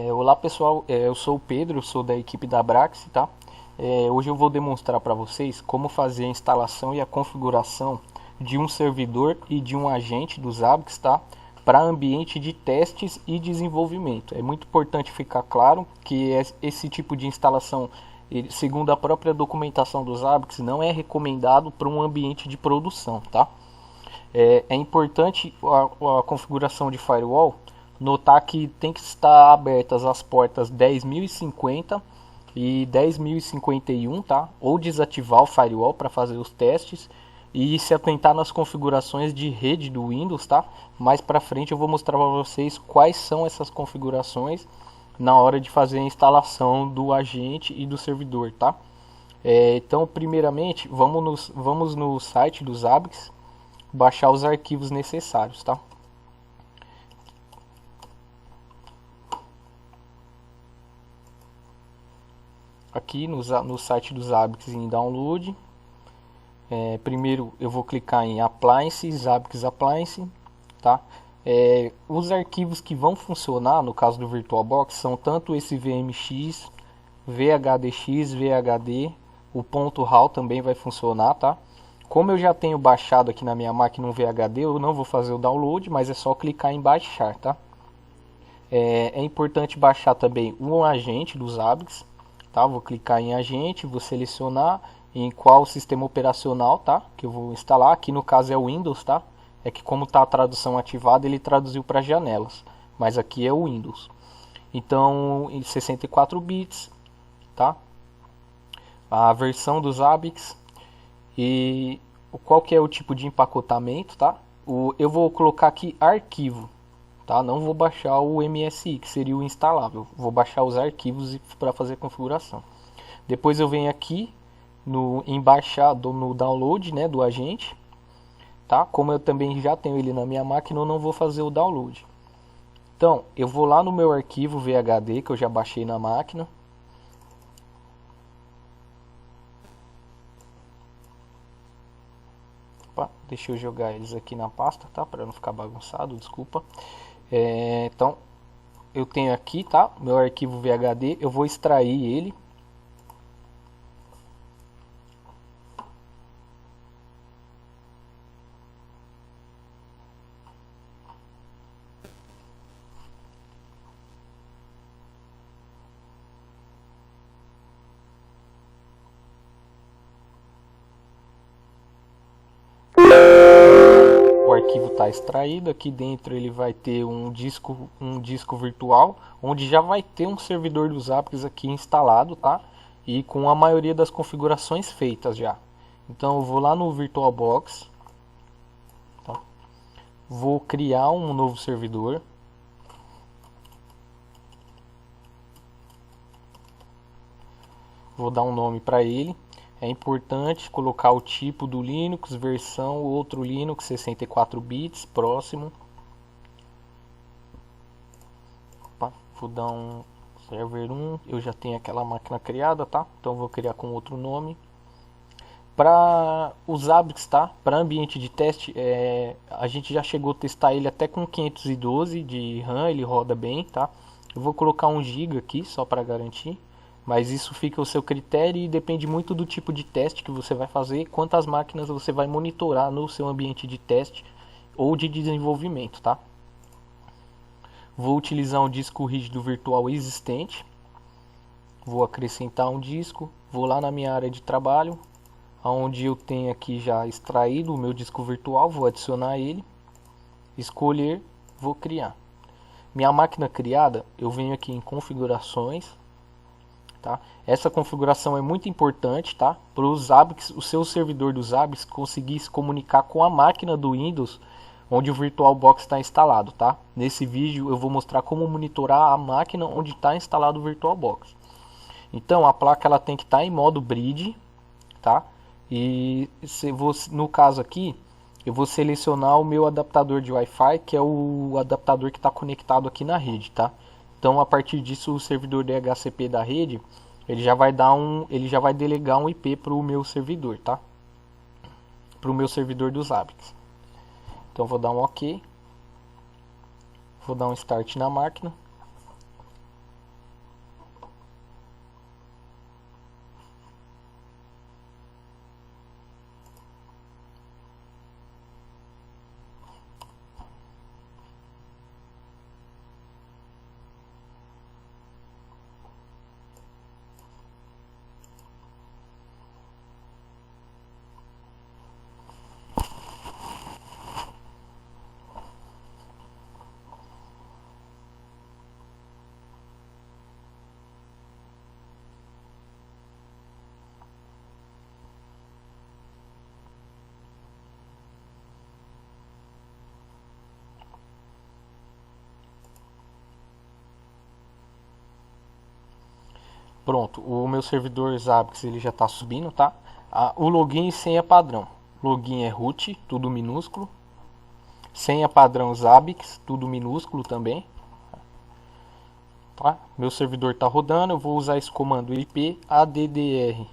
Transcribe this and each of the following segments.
Olá pessoal, eu sou o Pedro, eu sou da equipe da Abraxy, tá? Hoje eu vou demonstrar para vocês como fazer a instalação e a configuração de um servidor e de um agente do Zabbix, tá? Para ambiente de testes e desenvolvimento. É muito importante ficar claro que esse tipo de instalação, segundo a própria documentação do Zabbix, não é recomendado para um ambiente de produção, tá? É importante a configuração de firewall notar que tem que estar abertas as portas 10.050 e 10.051, tá? Ou desativar o firewall para fazer os testes e se atentar nas configurações de rede do Windows, tá? Mais para frente eu vou mostrar para vocês quais são essas configurações na hora de fazer a instalação do agente e do servidor, tá? Então, primeiramente, vamos no site do Zabbix baixar os arquivos necessários, tá? Aqui no site do Zabbix em download, primeiro eu vou clicar em Appliance, Zabbix Appliance, tá? Os arquivos que vão funcionar no caso do VirtualBox são tanto esse VMX, VHDX, VHD, o .RAW também vai funcionar, tá? Como eu já tenho baixado aqui na minha máquina um VHD, eu não vou fazer o download, mas é só clicar em baixar, tá? É importante baixar também um agente do Zabbix, tá? Vou clicar em agente, vou selecionar em qual sistema operacional, tá? Que eu vou instalar. Aqui no caso é o Windows, tá? É que como está a tradução ativada, ele traduziu para janelas, mas aqui é o Windows. Então, em 64 bits, tá? A versão do Zabbix e qual que é o tipo de empacotamento, tá? Eu vou colocar aqui arquivo, tá? Não vou baixar o MSI, que seria o instalável. Vou baixar os arquivos para fazer a configuração. Depois eu venho aqui em baixar no download, né, do agente, tá? Como eu também já tenho ele na minha máquina, eu não vou fazer o download. Então, eu vou lá no meu arquivo VHD que eu já baixei na máquina. Opa, deixa eu jogar eles aqui na pasta, tá? Para não ficar bagunçado, desculpa. Então, eu tenho aqui, tá? Meu arquivo VHD, eu vou extrair ele. O arquivo está extraído, aqui dentro ele vai ter um disco virtual, onde já vai ter um servidor dos Zabbix aqui instalado, tá? E com a maioria das configurações feitas já. Então eu vou lá no VirtualBox, tá? Vou criar um novo servidor. Vou dar um nome para ele. É importante colocar o tipo do Linux, versão, outro Linux, 64 bits, próximo. Opa, vou dar um server 1, eu já tenho aquela máquina criada, tá? Então vou criar com outro nome. Para os Zabbix, tá? Para ambiente de teste, a gente já chegou a testar ele até com 512 de RAM, ele roda bem, tá? Eu vou colocar 1 GB aqui, só para garantir. Mas isso fica ao seu critério e depende muito do tipo de teste que você vai fazer, quantas máquinas você vai monitorar no seu ambiente de teste ou de desenvolvimento, tá? Vou utilizar um disco rígido virtual existente. Vou acrescentar um disco, vou lá na minha área de trabalho, onde eu tenho aqui já extraído o meu disco virtual, vou adicionar ele, escolher, vou criar. Minha máquina criada, eu venho aqui em configurações. Tá? Essa configuração é muito importante, tá? Para o Zabbix, o seu servidor do Zabbix conseguir se comunicar com a máquina do Windows onde o VirtualBox está instalado, tá? Nesse vídeo eu vou mostrar como monitorar a máquina onde está instalado o VirtualBox. Então a placa ela tem que estar em modo bridge, tá? E no caso aqui eu vou selecionar o meu adaptador de Wi-Fi, que é o adaptador que está conectado aqui na rede, tá? Então a partir disso o servidor DHCP da rede ele já vai delegar um IP para o meu servidor, tá? Para o meu servidor do Zabbix. Então vou dar um OK, vou dar um Start na máquina. Pronto, o meu servidor Zabbix ele já está subindo, tá? O login e senha padrão. Login é root, tudo minúsculo. Senha padrão Zabbix, tudo minúsculo também. Tá? Meu servidor está rodando, eu vou usar esse comando IP addr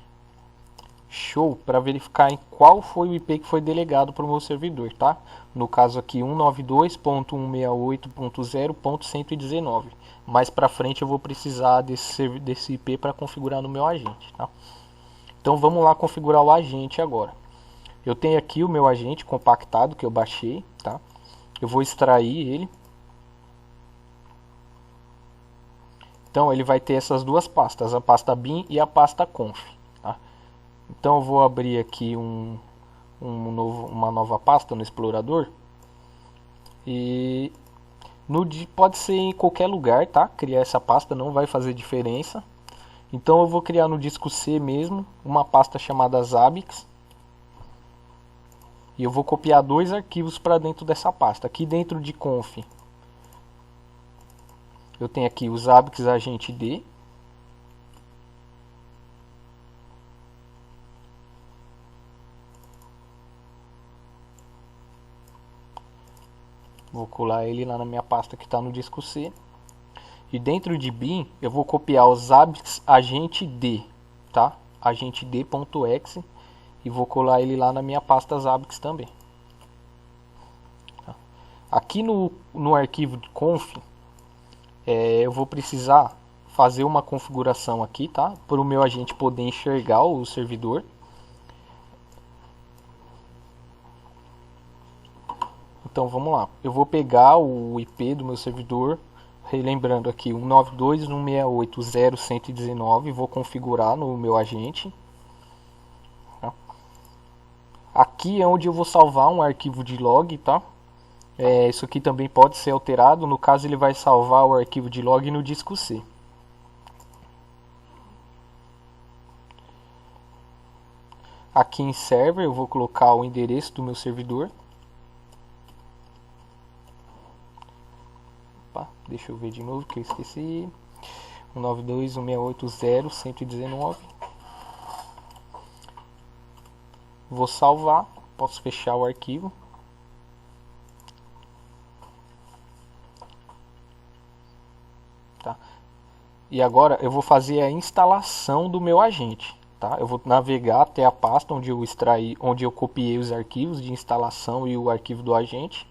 show para verificar em qual foi o IP que foi delegado para o meu servidor, tá? No caso aqui 192.168.0.119. Mais para frente eu vou precisar desse IP para configurar no meu agente, tá? Então vamos lá configurar o agente agora. Eu tenho aqui o meu agente compactado que eu baixei, tá? Eu vou extrair ele. Então ele vai ter essas duas pastas, a pasta bin e a pasta conf. Tá? Então eu vou abrir aqui uma nova pasta no explorador. E pode ser em qualquer lugar, tá? Criar essa pasta não vai fazer diferença. Então eu vou criar no disco C mesmo uma pasta chamada Zabbix. E eu vou copiar dois arquivos para dentro dessa pasta. Aqui dentro de conf eu tenho aqui o Zabbix agente D. Vou colar ele lá na minha pasta que está no disco C. E dentro de bin eu vou copiar o Zabbix agente D, tá? Agente D.exe e vou colar ele lá na minha pasta Zabbix também. Tá? Aqui no arquivo de conf eu vou precisar fazer uma configuração aqui, tá? Para o meu agente poder enxergar o servidor. Então vamos lá. Eu vou pegar o IP do meu servidor, relembrando aqui 192.168.0.119, vou configurar no meu agente. Tá? Aqui é onde eu vou salvar um arquivo de log, tá? Isso aqui também pode ser alterado. No caso ele vai salvar o arquivo de log no disco C. Aqui em server eu vou colocar o endereço do meu servidor. Opa, deixa eu ver de novo que eu esqueci. 192.168.0.119. Vou salvar, posso fechar o arquivo. Tá? E agora eu vou fazer a instalação do meu agente. Tá? Eu vou navegar até a pasta onde eu extraí, onde eu copiei os arquivos de instalação e o arquivo do agente.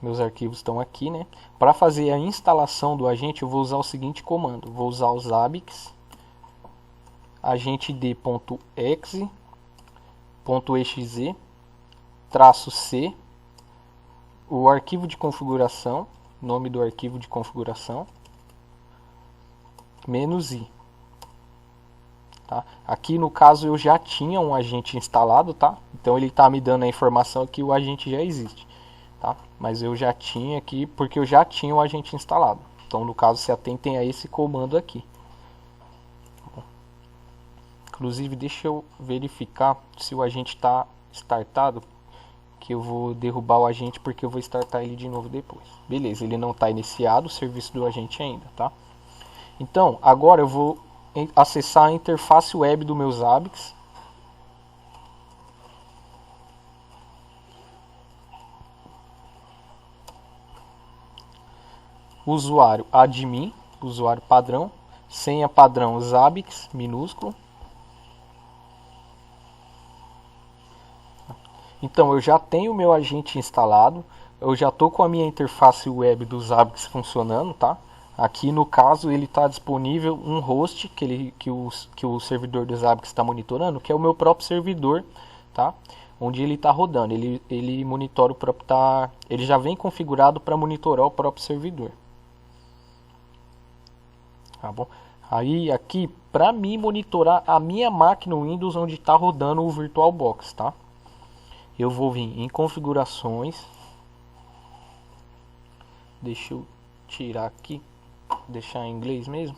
Meus arquivos estão aqui, né? Para fazer a instalação do agente, eu vou usar o seguinte comando. Vou usar o Zabbix agente d.exe .exe -c, o arquivo de configuração, nome do arquivo de configuração, -i. Tá? Aqui no caso eu já tinha um agente instalado, tá? Então ele está me dando a informação que o agente já existe, tá? Mas eu já tinha aqui porque eu já tinha o agente instalado. Então no caso se atentem a esse comando aqui. Inclusive deixa eu verificar se o agente está startado, que eu vou derrubar o agente porque eu vou startar ele de novo depois. Beleza, ele não está iniciado o serviço do agente ainda, tá? Então agora eu vou acessar a interface web do meu Zabbix. Usuário admin, usuário padrão, senha padrão Zabbix minúsculo. Então eu já tenho o meu agente instalado, eu já estou com a minha interface web do Zabbix funcionando, tá? Aqui no caso ele está disponível um host que o servidor do Zabbix está monitorando, que é o meu próprio servidor, tá? Onde ele está rodando, ele monitora o próprio, ele já vem configurado para monitorar o próprio servidor. Tá bom? Aí aqui para mim monitorar a minha máquina Windows onde está rodando o VirtualBox, tá? Eu vou vir em configurações, deixa eu tirar aqui, deixar em inglês mesmo.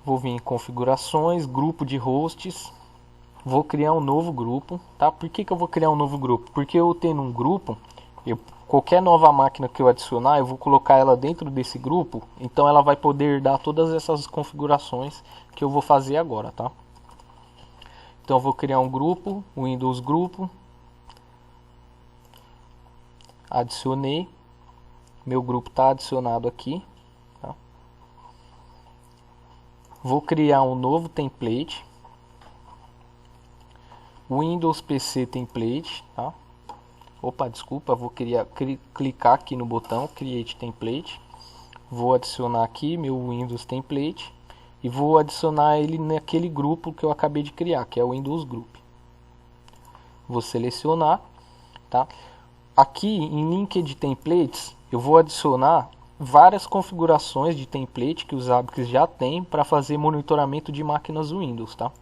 Vou vir em configurações, grupo de hosts, Vou criar um novo grupo, tá? Por que eu vou criar um novo grupo? Porque eu tendo um grupo, qualquer nova máquina que eu adicionar, eu vou colocar ela dentro desse grupo, então ela vai poder dar todas essas configurações que eu vou fazer agora, tá? Então eu vou criar um grupo, Windows Grupo, adicionei, meu grupo está adicionado aqui, tá? Vou criar um novo template, Windows PC Template, tá? Opa, desculpa, vou clicar aqui no botão Create Template, vou adicionar aqui meu Windows Template e vou adicionar ele naquele grupo que eu acabei de criar, que é o Windows Group. Vou selecionar, tá? Aqui em link de templates, eu vou adicionar várias configurações de template que os Zabbix já tem para fazer monitoramento de máquinas Windows, tá?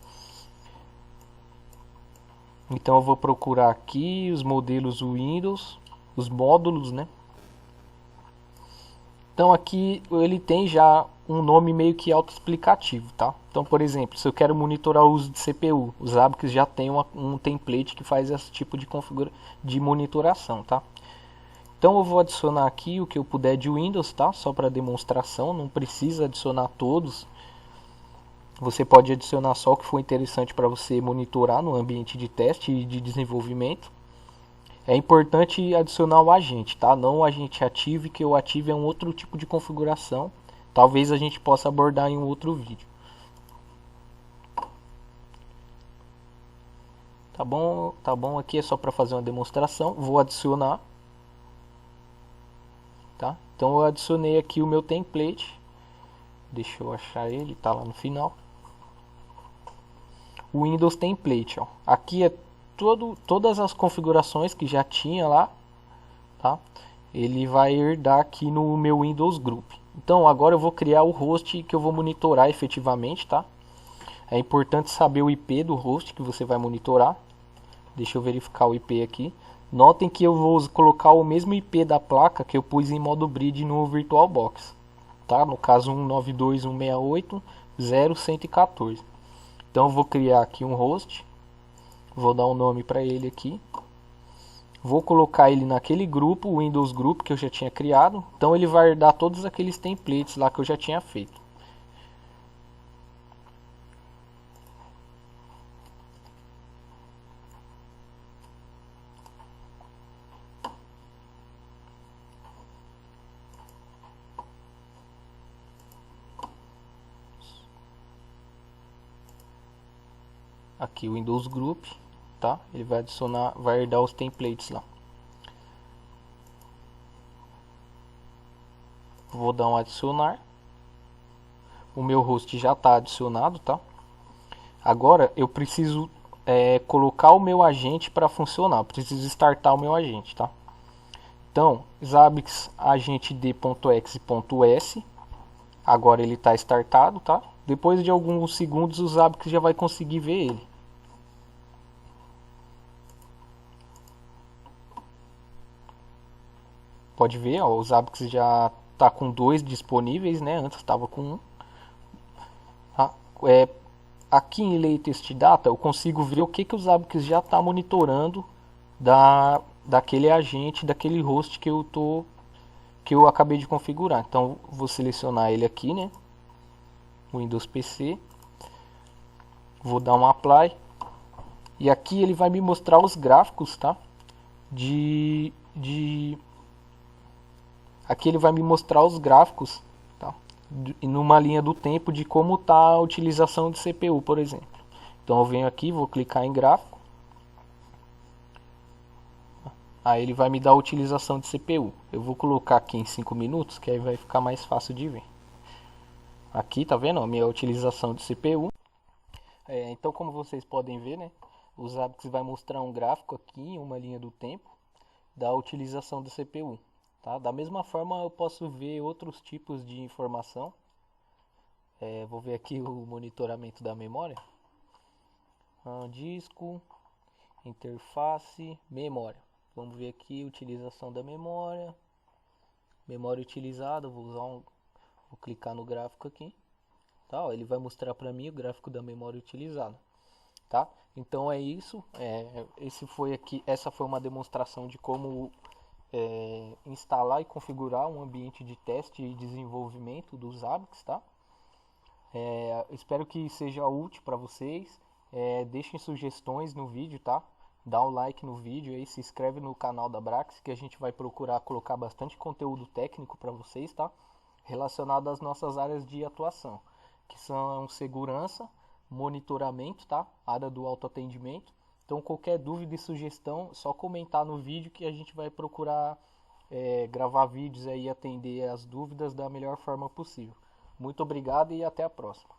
Então eu vou procurar aqui os modelos Windows, os módulos, né? Então aqui ele tem já um nome meio que autoexplicativo, tá? Então, por exemplo, se eu quero monitorar o uso de CPU, os Zabbix já tem um template que faz esse tipo de monitoração, tá? Então eu vou adicionar aqui o que eu puder de Windows, tá? Só para demonstração, não precisa adicionar todos. Você pode adicionar só o que for interessante para você monitorar no ambiente de teste e de desenvolvimento. É importante adicionar o agente, tá? Não o agente ativo, que o ativo é um outro tipo de configuração. Talvez a gente possa abordar em um outro vídeo. Tá bom, aqui é só para fazer uma demonstração. Vou adicionar, tá? Então eu adicionei aqui o meu template. Deixa eu achar ele, tá lá no final. O Windows Template, ó. Aqui é todas as configurações que já tinha lá, tá? Ele vai herdar aqui no meu Windows Group. Então agora eu vou criar o host que eu vou monitorar efetivamente, tá? É importante saber o IP do host que você vai monitorar. Deixa eu verificar o IP aqui. Notem que eu vou colocar o mesmo IP da placa que eu pus em modo bridge no VirtualBox, tá? No caso 192.168.0.114. Então eu vou criar aqui um host, vou dar um nome para ele aqui, vou colocar ele naquele grupo, o Windows Group que eu já tinha criado, então ele vai dar todos aqueles templates lá que eu já tinha feito. Aqui o Windows Group, tá? Ele vai adicionar, vai herdar os templates lá. Vou dar um adicionar. O meu host já está adicionado, tá? Agora eu preciso colocar o meu agente para funcionar. Eu preciso startar o meu agente, tá? Então, Zabbix agente d.exe.s. Agora ele está startado, tá? Depois de alguns segundos o Zabbix já vai conseguir ver ele. Pode ver, ó, o Zabbix já está com 2 disponíveis, né? Antes estava com 1. Tá? Aqui em Latest Data eu consigo ver o que o Zabbix já está monitorando daquele agente, daquele host que eu acabei de configurar. Então vou selecionar ele aqui, né? Windows PC. Vou dar um apply. E aqui ele vai me mostrar os gráficos, tá? Aqui ele vai me mostrar os gráficos, tá? Numa linha do tempo de como está a utilização de CPU, por exemplo. Então eu venho aqui, vou clicar em gráfico. Aí ele vai me dar a utilização de CPU. Eu vou colocar aqui em 5 minutos, que aí vai ficar mais fácil de ver. Aqui, tá vendo? A minha utilização de CPU. Então, como vocês podem ver, né? O Zabbix vai mostrar um gráfico aqui, em uma linha do tempo, da utilização da CPU. Tá? Da mesma forma, eu posso ver outros tipos de informação. Vou ver aqui o monitoramento da memória. Disco, interface, memória. Vamos ver aqui a utilização da memória. Memória utilizada, vou clicar no gráfico aqui. Tá, ó, ele vai mostrar para mim o gráfico da memória utilizada. tá? Então é isso. Essa foi uma demonstração de como instalar e configurar um ambiente de teste e desenvolvimento dos Zabbix, tá? Espero que seja útil para vocês. Deixem sugestões no vídeo, tá? Dá um like no vídeo aí, se inscreve no canal da Brax, que a gente vai procurar colocar bastante conteúdo técnico para vocês, tá? Relacionado às nossas áreas de atuação, que são segurança, monitoramento, tá? Área do autoatendimento. Então qualquer dúvida e sugestão, só comentar no vídeo que a gente vai procurar gravar vídeos aí e atender as dúvidas da melhor forma possível. Muito obrigado e até a próxima.